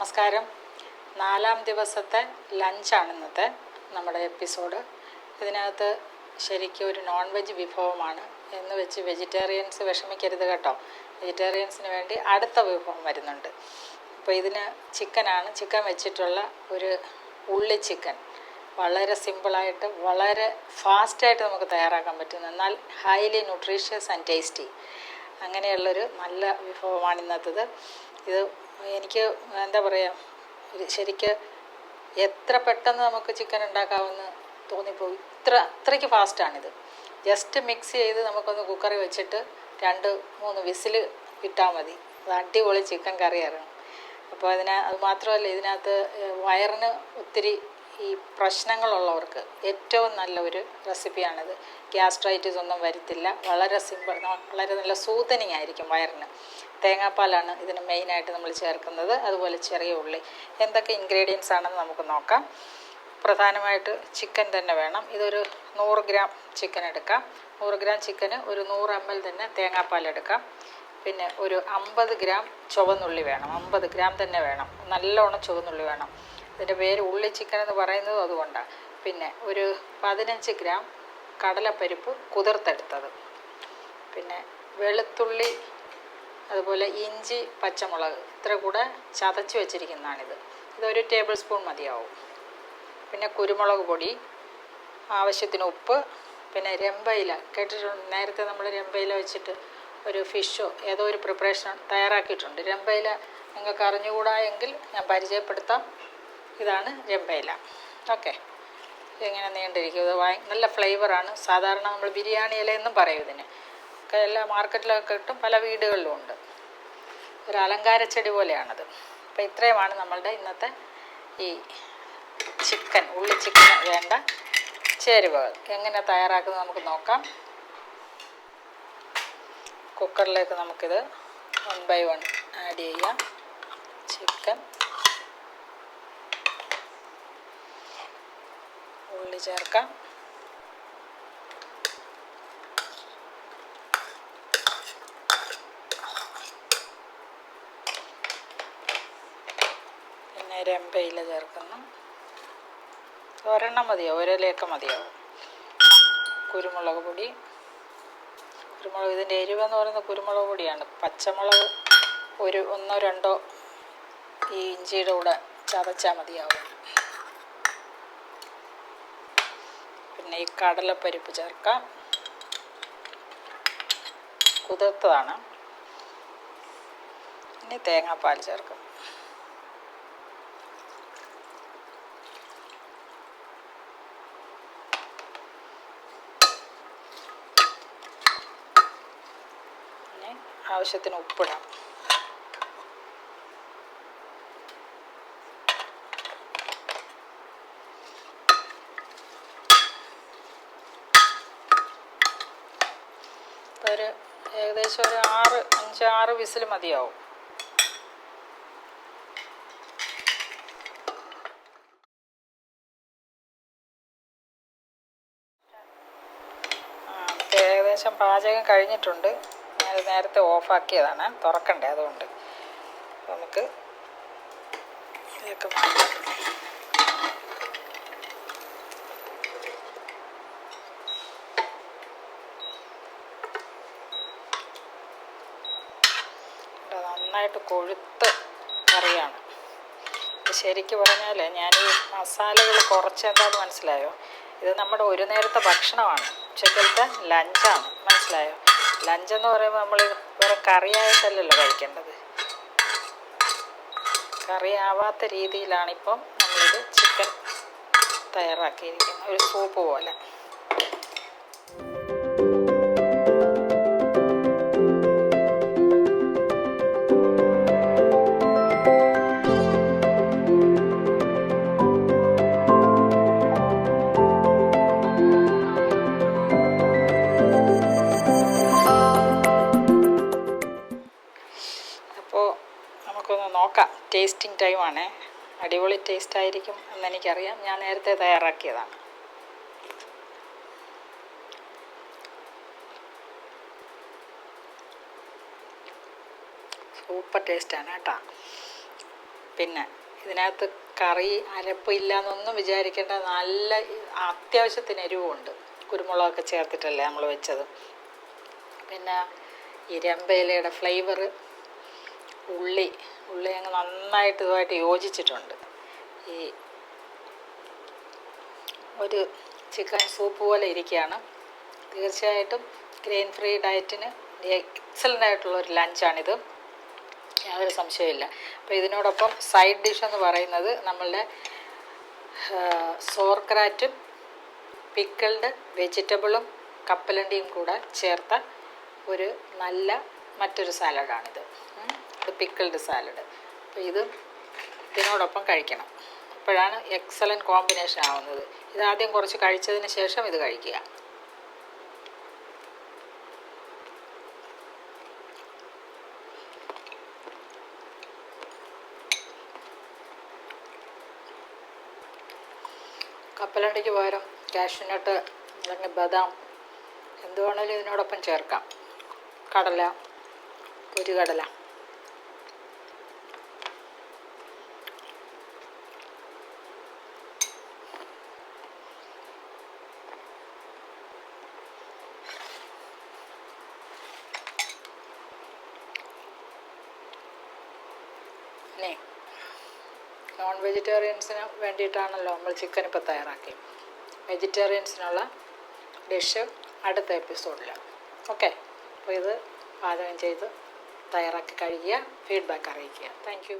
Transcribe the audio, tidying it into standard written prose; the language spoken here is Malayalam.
നമസ്കാരം. 4-ാം ദിവസത്തെ ലഞ്ചാണ് ഇന്നത്തെ നമ്മുടെ എപ്പിസോഡ്. ഇതിനകത്ത് ശരിക്കും ഒരു നോൺ വെജ് വിഭവമാണ് എന്ന് വെച്ച് വെജിറ്റേറിയൻസ് വിഷമിക്കരുത് കേട്ടോ. വെജിറ്റേറിയൻസിന് വേണ്ടി അടുത്ത വിഭവം വരുന്നുണ്ട്. അപ്പോൾ ഇതിന് ചിക്കൻ വെച്ചിട്ടുള്ള ഒരു ഉള്ളി ചിക്കൻ വളരെ സിമ്പിളായിട്ട് വളരെ ഫാസ്റ്റായിട്ട് നമുക്ക് തയ്യാറാക്കാൻ പറ്റുന്ന, എന്നാൽ ഹൈലി ന്യൂട്രീഷ്യസ് ആൻഡ് ടേസ്റ്റി അങ്ങനെയുള്ളൊരു നല്ല വിഭവമാണ് ഇന്നത്തേത്. ഇത് എനിക്ക് എന്താ പറയുക, ശരിക്ക് എത്ര പെട്ടെന്ന് നമുക്ക് ചിക്കൻ ഉണ്ടാക്കാമെന്ന് തോന്നിപ്പോയി. അത്രയ്ക്ക് ഫാസ്റ്റാണിത്. ജസ്റ്റ് മിക്സ് ചെയ്ത് നമുക്കൊന്ന് കുക്കറിൽ വെച്ചിട്ട് 2-3 വിസിൽ ഇട്ടാൽ മതി. അത് അടിപൊളി ചിക്കൻ കറിയായിരുന്നു. അപ്പോൾ അത് മാത്രമല്ല, ഇതിനകത്ത് വയറിന് ഒത്തിരി ഈ പ്രശ്നങ്ങളുള്ളവർക്ക് ഏറ്റവും നല്ല ഒരു റെസിപ്പിയാണിത്. ഗ്യാസ്ട്രൈറ്റിസ് ഒന്നും വരുത്തില്ല. വളരെ സിമ്പിൾ, വളരെ നല്ല സൂതനിങ് ആയിരിക്കും വയറിന്. തേങ്ങാപ്പാലാണ് ഇതിന് മെയിനായിട്ട് നമ്മൾ ചേർക്കുന്നത്, അതുപോലെ ചെറിയ ഉള്ളി. എന്തൊക്കെ ഇൻഗ്രീഡിയൻസ് ആണെന്ന് നമുക്ക് നോക്കാം. പ്രധാനമായിട്ട് ചിക്കൻ തന്നെ വേണം. ഇതൊരു 100 ഗ്രാം ചിക്കൻ എടുക്കാം. 100 ഗ്രാം ചിക്കന് ഒരു 100 ml തന്നെ തേങ്ങാപ്പാൽ എടുക്കാം. പിന്നെ ഒരു 50 ഗ്രാം ചുവന്നുള്ളി വേണം. 50 ഗ്രാം തന്നെ വേണം. നല്ലോണം ചുവന്നുള്ളി വേണം. ഇതിൻ്റെ പേര് ഉള്ളി ചിക്കൻ എന്ന് പറയുന്നത് അതുകൊണ്ടാണ്. പിന്നെ ഒരു 15 ഗ്രാം കടലപ്പരിപ്പ് കുതിർത്തെടുത്തത്, പിന്നെ വെളുത്തുള്ളി, അതുപോലെ ഇഞ്ചി, പച്ചമുളക് ഇത്ര കൂടെ ചതച്ച് വെച്ചിരിക്കുന്നതാണിത്. ഇതൊരു ടേബിൾ സ്പൂൺ മതിയാവും. പിന്നെ കുരുമുളക് പൊടി, ആവശ്യത്തിന് ഉപ്പ്, പിന്നെ രമ്പയില കേട്ടിട്ടുണ്ട്. നേരത്തെ നമ്മൾ രമ്പയില വെച്ചിട്ട് ഒരു ഫിഷോ ഏതോ ഒരു പ്രിപ്പറേഷൻ തയ്യാറാക്കിയിട്ടുണ്ട്. രമ്പയില നിങ്ങൾക്ക് അറിഞ്ഞുകൂടാ എങ്കിൽ ഞാൻ പരിചയപ്പെടുത്താം. ഇതാണ് രമ്പയില. ഓക്കെ, ഇങ്ങനെ നീണ്ടിരിക്കും. ഇത് നല്ല ഫ്ലേവറാണ്. സാധാരണ നമ്മൾ ബിരിയാണി ഇലയെന്നും പറയും ഇതിന്. ഒക്കെ എല്ലാ മാർക്കറ്റിലൊക്കെ കിട്ടും, പല വീടുകളിലും ഉണ്ട്. ഒരു അലങ്കാര ചെടി പോലെയാണത്. അപ്പോൾ ഇത്രയുമാണ് നമ്മളുടെ ഇന്നത്തെ ഈ ഉള്ളി ചിക്കന് വേണ്ട ചേരുവകൾ. എങ്ങനെ തയ്യാറാക്കുന്നത് നമുക്ക് നോക്കാം. കുക്കറിലേക്ക് നമുക്കിത് 1 by 1 ആഡ് ചെയ്യാം. ചിക്കൻ, ഉള്ളി ചേർക്കാം. പിന്നെ രമ്പയില ചേർക്കുന്നു. ഒരെണ്ണം മതിയാവും, ഒരിലയൊക്കെ മതിയാവും. കുരുമുളക് പൊടി, ഇതിൻ്റെ എരിവെന്ന് പറയുന്നത് കുരുമുളക് പൊടിയാണ്. പച്ചമുളക് ഒരു 1-2 ഈ ഇഞ്ചിയുടെ കൂടെ ചതച്ചാൽ മതിയാവും. പിന്നെ ഈ കടലപ്പരിപ്പ് ചേർക്കാം, കുതിർത്തതാണ്. ഇനി തേങ്ങാപ്പാൽ ചേർക്കും. ഇനി ആവശ്യത്തിന് ഉപ്പിടാം. ഒരു ഏകദേശം ഒരു 5-6 വിസിൽ മതിയാവും. ഏകദേശം പാചകം കഴിഞ്ഞിട്ടുണ്ട്. ഞാനത് നേരത്തെ ഓഫാക്കിയതാണ്, തുറക്കണ്ടേ, അതുകൊണ്ട്. നമുക്ക് ഇതൊക്കെ മാറ്റാം. നന്നായിട്ട് കൊഴുത്ത കറിയാണ്. ശരിക്കും പറഞ്ഞാൽ ഞാൻ ഈ മസാലകൾ കുറച്ചെന്താണെന്ന് മനസ്സിലായോ? ഇത് നമ്മുടെ ഒരു നേരത്തെ ഭക്ഷണമാണ്, ഉച്ചക്കലത്തെ ലഞ്ചാണ്. മനസ്സിലായോ? ലഞ്ചെന്ന് പറയുമ്പോൾ നമ്മൾ വെറും കറിയായിട്ടല്ലല്ലോ കഴിക്കേണ്ടത്. കറിയാവാത്ത രീതിയിലാണിപ്പം നമ്മളിത് ചിക്കൻ തയ്യാറാക്കിയിരിക്കുന്നത്, ഒരു സൂപ്പ് പോലെ. നമുക്കൊന്ന് നോക്കാം. ടേസ്റ്റിംഗ് ടൈമാണ്. അടിപൊളി ടേസ്റ്റ് ആയിരിക്കും എന്നെനിക്കറിയാം. ഞാൻ നേരത്തെ തയ്യാറാക്കിയതാണ്. സൂപ്പർ ടേസ്റ്റാണ് കേട്ടോ. പിന്നെ ഇതിനകത്ത് കറി അരപ്പ് ഇല്ലയെന്നൊന്നും വിചാരിക്കേണ്ട, നല്ല അത്യാവശ്യത്തിന് എരിവുമുണ്ട്. കുരുമുളകൊക്കെ ചേർത്തിട്ടല്ലേ നമ്മൾ വെച്ചത്. പിന്നെ ഈ രമ്പയിലയുടെ ഫ്ലേവർ, ഉള്ളി അങ്ങ് നന്നായിട്ട് ഇതുമായിട്ട് യോജിച്ചിട്ടുണ്ട്. ഈ ഒരു ചിക്കൻ സൂപ്പ് പോലെ ഇരിക്കുകയാണ്. തീർച്ചയായിട്ടും ഗ്രെയിൻ ഫ്രീ ഡയറ്റിന് എക്സലൻ്റ് ആയിട്ടുള്ളൊരു ലഞ്ചാണിത്, യാതൊരു സംശയമില്ല. അപ്പോൾ ഇതിനോടൊപ്പം സൈഡ് ഡിഷ് എന്ന് പറയുന്നത് നമ്മളുടെ സോർക്രാറ്റും പിക്കിൾഡ് വെജിറ്റബിളും കപ്പലണ്ടിയും കൂടെ ചേർത്ത ഒരു നല്ല മറ്റൊരു സാലഡാണിത്. ഇത് പിക്കിൾഡ് സാലഡ്. അപ്പോൾ ഇതിനോടൊപ്പം കഴിക്കണം, അപ്പോഴാണ് എക്സലൻറ്റ് കോമ്പിനേഷൻ ആവുന്നത്. ഇതാദ്യം കുറച്ച് കഴിച്ചതിന് ശേഷം ഇത് കഴിക്കുക. കപ്പലണ്ടിക്ക് പകരം കാഷ്യൂനട്ട് അല്ലെങ്കിൽ ബദാം എന്ത് വേണമെങ്കിലും ഇതിനോടൊപ്പം ചേർക്കാം. കടല, പൊരികടല. ഇനി നോൺ വെജിറ്റേറിയൻസിന് വേണ്ടിയിട്ടാണല്ലോ നമ്മൾ ചിക്കൻ ഇപ്പോൾ തയ്യാറാക്കി. വെജിറ്റേറിയൻസിനുള്ള ഡിഷ് അടുത്ത എപ്പിസോഡിൽ. ഓക്കെ, അപ്പോൾ ഇത് പാചകം ചെയ്ത് തയ്യാറാക്കി കഴിക്കുക, ഫീഡ്ബാക്ക് അറിയിക്കുക. Thank you.